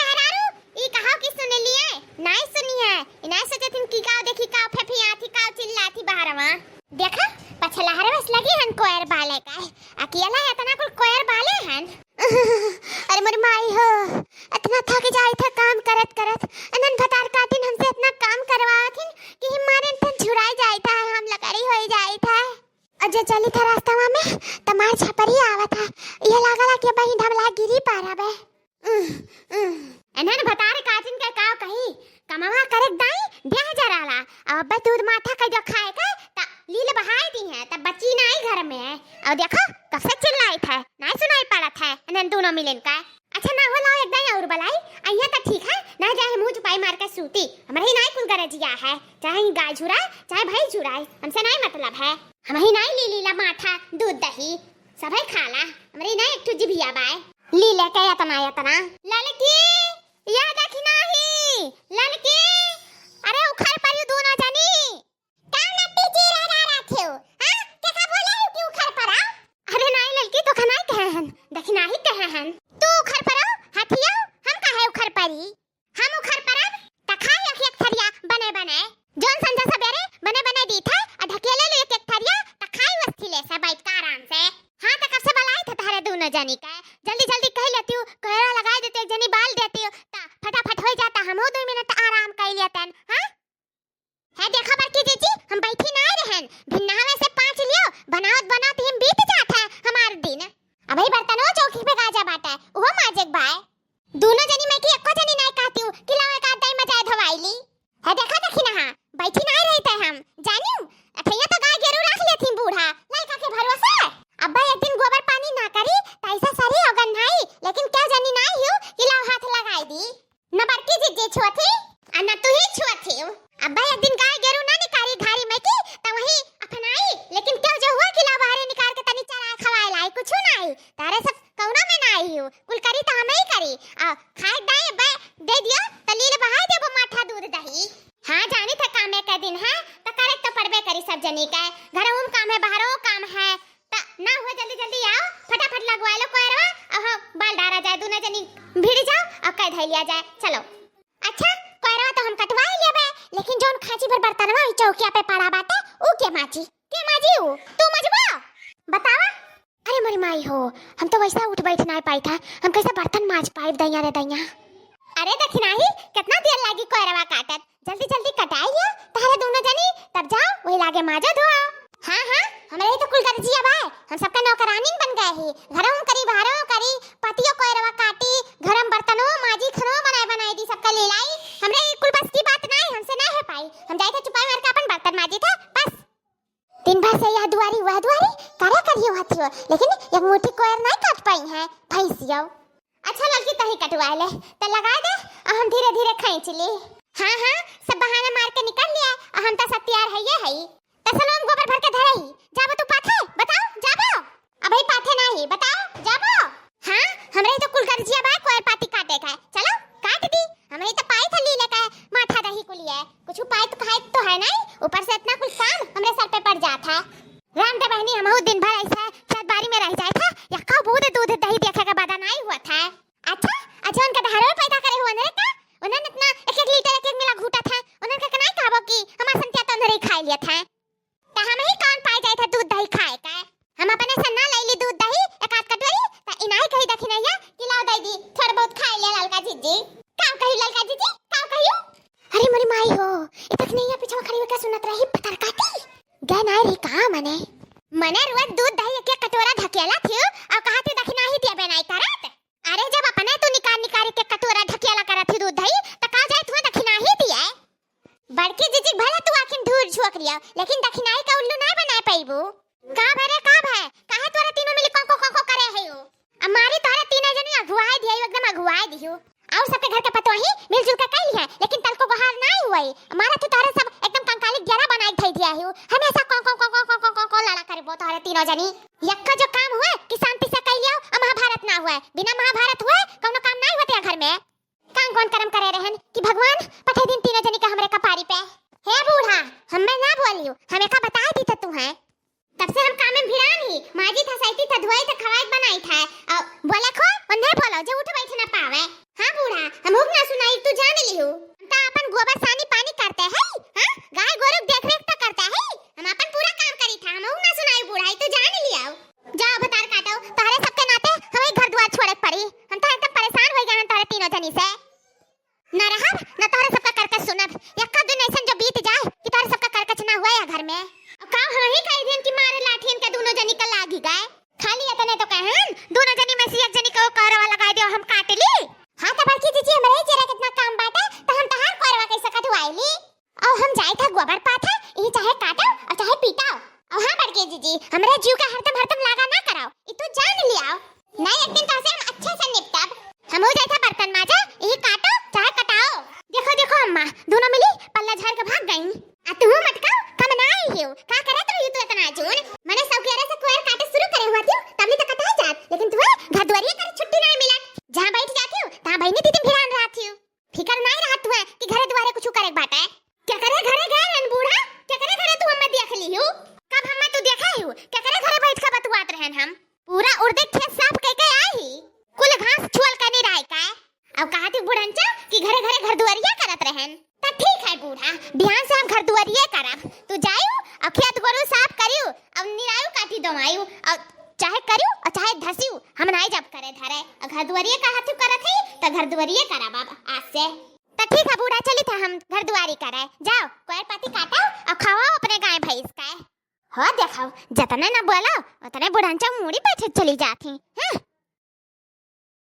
मेहरारू ई कहां की सुन लिए नहीं सुनी है इनाय सोचथिन की का देखी का फेफिया थी का चिल्लाती बाहरवा देखा पछलहरे बस लगी हन कोयर बाले का अकेला इतना कुल कोयर बाले हन अरे मोर माई हो इतना थक जाई था काम करत करत अनन भतार काटिन हमसे इतना काम करवाथिन कि हमारे तन झुराई जाई था हम लकड़ी होई जाई था अजे चली था रास्ता में तमार छपरी आवत था ये लागला के बही ढमला गिरी पाराबे अनन भतार काटिन के काव कही कमावा करक दाई 10000 अब दूध माथा का जो खाए का ता लीले बहाई दी है तब बच्ची नहीं घर में है और देखो कब से चिल्लाई था नहीं सुनाई पड़ा था अनन दोनों मिलन का अच्छा ना हो लाओ एक दाई और बलाई आइया तो ठीक है ना जाए मुंह छुपाई मार के सूती हमारे ही नहीं कुल गरजिया है चाहे गाय झुराए चाहे भाई झुराए हमसे नहीं मतलब है हम ही नहीं ली लीला माथा दूध दही सब ही खाला हमारे नहीं एक ठुजी भी आबाए लीले के यतना ललकी या देखी नहीं ललकी अरे उखड़ पड़ी दोनों जानी का नट्टी जीरा रा रखे हो हां के का बोले हो कि उखड़ पड़ा अरे नहीं ललकी तो खनाई कहे हन देखी नहीं कहे हन तू उखड़ पड़ा हाथिया हम काहे उखड़ पड़ी हम उखड़ पड़ब त खाई एक थरिया बने जोन संजा सवेरे बने दी था आ ढकेले ले एक थरिया त खाई वस्ती ले से बैठ के आराम से हां त कब से बलाई था तारे दोनों जानी का जल्दी कह लेती हूं कहरा लगा देते एक जनी बाल देती हूं ता फटाफट हो जाता हम 2 मिनट आराम कर लेतन हां है देखा बड़की जीजी हम बैठी ना रहन भिन्नावे से 5 लियो बनावत हम बीत जात है हमार दिन अबे बर्तनों चौकी पे गाजा बाटा वो माजेक बाय दोनों जनी में की एको जनी नहीं कहती हूं कि लाओ एक आदमी मचाए धवाईली है देखी ना बैठी ना रहते हम जानियो अठैया तो गाय गेरू रख लेथी बूढ़ा लड़का के भरोसा अब्बा एक दिन गोबर पानी ना करी तैसा सरी अगन नहीं लेकिन क्या जानी नहीं हो कि लाओ हाथ लगाई दी न बड़की जीजी छुअथी आ न तू ही छुअथी अब्बा एक दिन गाय गेरू ना निकाली घारी में की त वही अपनाई लेकिन क्या जो हुआ कि ला बाहर निकाल के तनी चरा खवाए लाई कुछ नहीं तारे सब कौना में ना आई हो कुल करी त हम ही करी आ खाए दाई अब्बा दे दियो त लीले बहाई देबो माठा दूध दही हां जानी था काम का दिन है त करे तो पड़बे करी सब जनी का घरों काम है बाहरों काम है ना हो जल्दी आओ फटाफट लगवा लो कोयरवा अहो बाल डारा जाए दोनों जनी भिड़ जाओ और कह धैलिया जाए चलो अच्छा कोयरवा तो हम कटवा ही लेबे लेकिन जोन खाची भर बर्तनवा चौकिया पे पड़ा बाटे ऊ के माची ऊ तू मजबा बतावा अरे मोरी माई हो हम तो वैसा उठ बैठ नहीं पाई था हम कैसे बर्तन माज पाए दैया रे दैया अरे देखी नहीं कितना देर लागी कोयरवा काटत जल्दी कटाइए तारे दोनों जनी तब जाओ वही लागे माजा धोआ हां हमारे तो कुल गरजिया बा हम सबका नौकरानी बन गए ही घरों करी बाहरों करी पतियों कोयरवा काटी घरम बर्तनों माजी खनो बनाई दी सबका ले लाई हमरे कुल बस की बात नहीं हमसे नहीं है पाई हम जाए थे चुपाई मार के अपन बर्तन माजी था बस दिन भर से यह दुआरी वह दुआरी करे करियो हथियो लेकिन एक मुट्ठी कोयर नहीं काट पाई है भैंसियो अच्छा लड़की तही कटवा ले त लगा दे हम धीरे खींच ली हां सब बहाना मार के निकल लिया हम तो सब तैयार है ये है तसलोम गोबर भर के धरई जाबो तू पाथे बताओ जाबो अबे पाथे नहीं बताओ जाबो हां हमरे तो कुल गरजिया बा कोई पाती काटे का चलो काट दी हमरे तो पाई थली लेके माथा दही कुलिए कुछ उपाय तो खाए तो है नहीं ऊपर से इतना कुछ काम हमरे सर पे पड़ जाता राम के बहनी हम दिन भर ऐसा छत बारी में रह जाए था या का दूध दही देखे का बादा नहीं हुआ था अच्छा अच्छा उनका धारो पैदा करे हुआ ने का उन्होंने इतना 1 लीटर 1 मिला घूटा था उन्होंने का नहीं कहबो कि हमार संतिया तो अंदर ही खा लिया था त हम ही कौन पाई जाए था दूध दही खाए का हम अपने सन्ना लईली दूध दही एक आध कटोरी त इनाई कही देखी नहीं है कि लाओ दई दी थोड़ा बहुत खाई ले ललका जीजी काव कही ललका जीजी काव कहियो अरे मोरी माई हो इतक नहीं है पीछे खड़ी होकर सुनत रही पतर काटी गए नहीं रे का मने रोज दूध दही एक कटोरा ढकेला थी और कहा थी देखी नहीं दिया बनाई करत अरे जब अपने तू निकाल के कटोरा ढकेला करत थी दूध दही त का जाए तू देखी नहीं दिया बड़की जीजी भले तू आखिन धूर झोक रिया लेकिन दखिनाई का उल्लू ना बना पाइबू का भरे का भय काहे तोरा तीनों मिल को करे है हो हमारी तोरा तीनों जनी अगुवाई दियो एकदम अगुवाई दियो और सबके घर के पतोही मिलजुल के कैली है लेकिन तल को गहार नहीं हुई हमारा तो तोरा सब एकदम कंकाली ग्यारह बनाई थई दिया है हमेशा को लड़ा करबो तोरा तीनों जनी यक्का जो काम हुए कि शांति से कैलियो महाभारत ना हुए बिना महाभारत हुए कोनो काम नहीं होते घर में काम कौन कर्म करे रहन कि भगवान पठे दिन तीनों जनी का हमरे कपारी पे हे बूढ़ा हमें ना बोलियो हमें का बता दी तो तू है तब से हम काम में भिड़ान ही माजी था सैती था धोई था खवाई बनाई था बोला खो और नहीं बोलो जो उठ बैठ ना पावे हां बूढ़ा हम हूँ। हम तो अपन गोबर सानी पानी करते हैं, हाँ गाय गोरु देख रेख तो करता है। हम अपन पूरा काम करी था, हम ना सुनाई बुढ़ाई तो जान लिया। जाओ बतार काटो, तारे सबके नाते हमें घर द्वार छोड़े पड़ी। हम तो एकदम परेशान हो गए हैं तारे तीनों जनी से। न रहा न तारे सबका करकच सुनब, एक दिन ऐसा जो बीत जाए कि तारे सबका करकच ना हुआ या घर में। अब का हही कई दिन की मारे लाठीन के दोनों जनी का लागी गए। खाली इतने तो कहन दोनों जनी में से एक जनी को करवा लगा दियो, हम काट ली। हां तो बड़की जीजी हमरे जरा कितना काम बाटे तो हम तहार करवा कैसे कटवाईली। और हम जाए था गोबर पाथा, ई चाहे काटो और चाहे पीटाओ। और हां बड़की जीजी हमरे जीव का हरदम लागा ना कराओ, ई तो जान लियाओ। नहीं एक दिन तो हम अच्छे से निपटब। हम हो जाए था बर्तन माजा, ई काटो चाहे कटाओ। देखो देखो अम्मा दोनों मिली पल्ला झाड़ के भाग गईं। आ तू मटका कम ना आई हो, का करत रही तू इतना जून? मैंने सौकेरा से कोयर काटे शुरू करे हुआ थी, तबली तो कटाई जात, लेकिन तू घर द्वारी कर छुट्टी नहीं मिला। जहां बैठ जाती हूं तहां बहनी दीदी फिरान रहती हूं। फिकर नहीं रहत हुआ कि घरे द्वारे कुछ करे बाटे। क्या करे घरे गए रन बूढ़ा, क्या करे घरे तू हमें देख ली हो? कब हमें तू देखा ही हो? क्या करे घरे बैठ के बतवात रहन हम? पूरा उर्दे खेत साफ कह के आई, कुल घास छुअल के नहीं रही का। अब कहती बुढ़ंचा कि घरे घरे घर दुआरिया करत रहन। त ठीक है बूढ़ा, ध्यान से हम घर दुआरिया करब। तू जायू और खेत गोरु साफ करियो और निरायु काटी दवायू और चाहे करियो और चाहे धसियो, हम नहीं जब करे धरे। और घर दुआरिया का हाथ करत है त घर दुआरिया करब अब आज से। त ठीक है बूढ़ा, चली था हम घर दुआरी करे। जाओ कोयर पाती काटो और खवाओ अपने गाय भैंस का। हो देखाओ जतने न बोलो उतने बुढ़ंचा मुड़ी बैठे चली जाती। हां